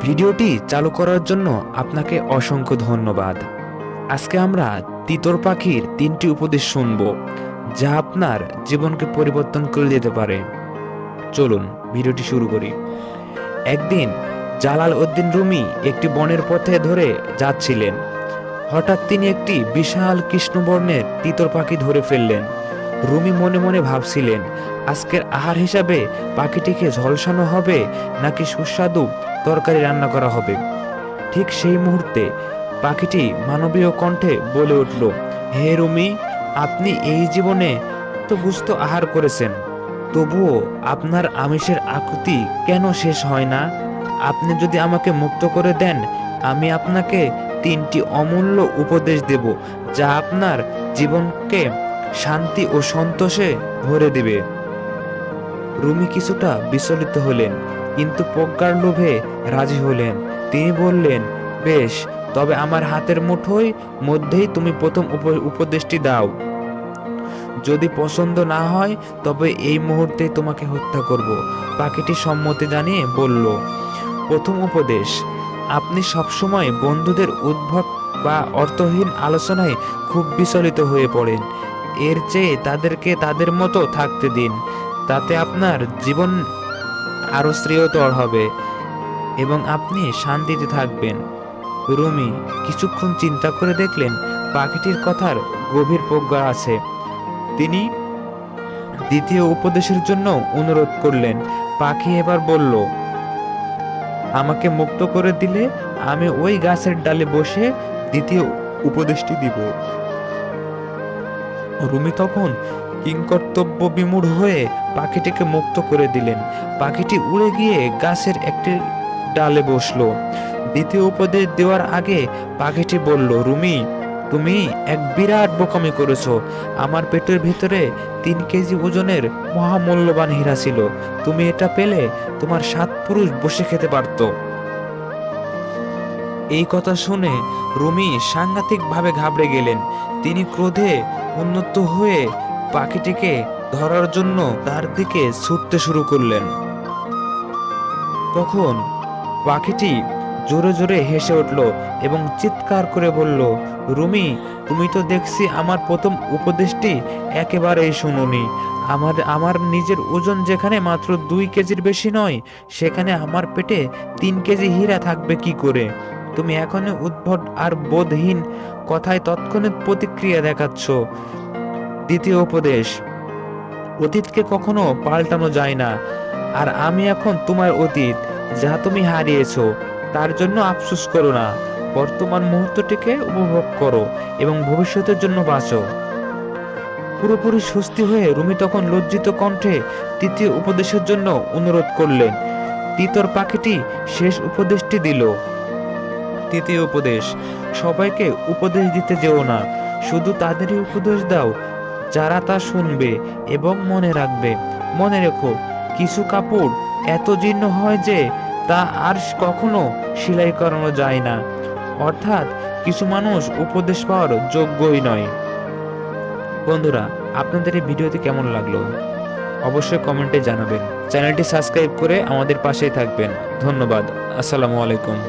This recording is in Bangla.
ভিডিওটি চালু করার জন্য আপনাকে অসংখ্য ধন্যবাদ। আজকে আমরা তিতর পাখির 3টি উপদেশ শুনব, যা আপনার জীবনকে পরিবর্তন করে দিতে পারে। চলুন ভিডিওটি শুরু করি। একদিন জালাল উদ্দিন রুমি একটি বনের পথে ধরে যাচ্ছিলেন। হঠাৎ তিনি একটি বিশাল কৃষ্ণবর্ণের তিতর পাখি ধরে ফেললেন। রুমি মনে মনে ভাবছিলেন, আজকের আহার হিসাবে পাখিটিকে ঝলসানো হবে নাকি সুস্বাদু তরকারি রান্না করা হবে। ঠিক সেই মুহূর্তে পাখিটি মানবীয় কণ্ঠে বলে উঠল, হে রুমি, আপনি এই জীবনে তো গুস্ত আহার করেছেন, তবুও আপনার আমিষের আকুতি কেন শেষ হয় না? আপনি যদি আমাকে মুক্ত করে দেন, আমি আপনাকে 3টি অমূল্য উপদেশ দেব, যা আপনার জীবনকে শান্তি ও সন্তোষে ভরে দেবে। রুমি কিছুটা বিচলিত হলেন, কিন্তু প্রজ্ঞার লোভে রাজি হলেন। তিনি বললেন, বেশ, তবে আমার হাতের মুঠোয় মধ্যেই তুমি প্রথম উপদেশটি দাও। যদি পছন্দ না হয় তবে এই মুহূর্তে তোমাকে হত্যা করব। পাখিটি সম্মতি জানিয়ে বলল, প্রথম উপদেশ, আপনি সবসময় বন্ধুদের উদ্ভট বা অর্থহীন আলোচনায় খুব বিচলিত হয়ে পড়েন। এর চেয়ে তাদেরকে তাদের মতো থাকতে দিন, তাতে আপনার জীবন আরো শ্রেয়তর হবে এবং আপনি শান্তিতে থাকবেন। রুমি কিছুক্ষণ চিন্তা করে দেখলেন পাখিটির কথার গভীর প্রজ্ঞা আছে। তিনি দ্বিতীয় উপদেশের জন্য অনুরোধ করলেন। পাখি এবার বলল, আমাকে মুক্ত করে দিলে আমি ওই গাছের ডালে বসে দ্বিতীয় উপদেশটি দিব। রুমি তখন কিংকর্তব্য বিমূঢ় হয়ে পাখিটিকে মুক্ত করে দিলেন। পাখিটি উড়ে গিয়ে গাছের একটি ডালে বসলো। দ্বিতীয় উপদেশ দেওয়ার আগে পাখিটি বলল, রুমি, তুমি এক বিরাট বোকামি করেছো। আমার পেটের ভিতরে 3 কেজি ওজনের মহামূল্যবান হীরা ছিল। তুমি এটা পেলে তোমার 7 পুরুষ বসে খেতে পারতো। এই কথা শুনে রুমি সাংঘাতিকভাবে ঘাবড়ে গেলেন। তিনি ক্রোধে উন্নত হয়ে পাখিটিকে ধরার জন্য তার দিকে ছুটতে শুরু করলেন। তখন পাখিটি জোরে জোরে হেসে উঠল এবং চিৎকার করে বলল, রুমি, তুমি তো দেখছি আমার প্রথম উপদেশটি একেবারেই শুনোনি। আমার নিজের ওজন যেখানে মাত্র 2 কেজির বেশি নয়, সেখানে আমার পেটে 3 কেজি হীরা থাকবে কি করে? তুমি এখনই উদ্ভট আর বোধহীন কথায় তৎক্ষণাৎ প্রতিক্রিয়া দেখাচ্ছ। দ্বিতীয় উপদেশ, অতীতকে কখনো পাল্টানো যায় না, আর আমি এখন তোমার অতীত, যা তুমি হারিয়েছো। তার জন্য আফসোস করো না, বর্তমান মুহূর্তটিকে উপভোগ করো এবং ভবিষ্যতের জন্য বাঁচো। পুরোপুরি স্বস্তি হয়ে রুমি তখন লজ্জিত কণ্ঠে তৃতীয় উপদেশের জন্য অনুরোধ করলেন। তিতর পাখিটি শেষ উপদেশটি দিল। তৃতীয় উপদেশ, সবাইকে উপদেশ দিতে যেও না, শুধু তাদেরই উপদেশ দাও যারা তা শুনবে এবং মনে রাখবে। মনে রেখো, কিছু কাপড় এত জীর্ণ হয় যে তা আর কখনো সেলাই করানো যায় না। অর্থাৎ কিছু মানুষ উপদেশ পাওয়ার যোগ্যই নয়। বন্ধুরা, আপনাদের এই ভিডিওটি কেমন লাগলো অবশ্যই কমেন্টে জানাবেন। চ্যানেলটি সাবস্ক্রাইব করে আমাদের পাশেই থাকবেন। ধন্যবাদ। আসসালামু আলাইকুম।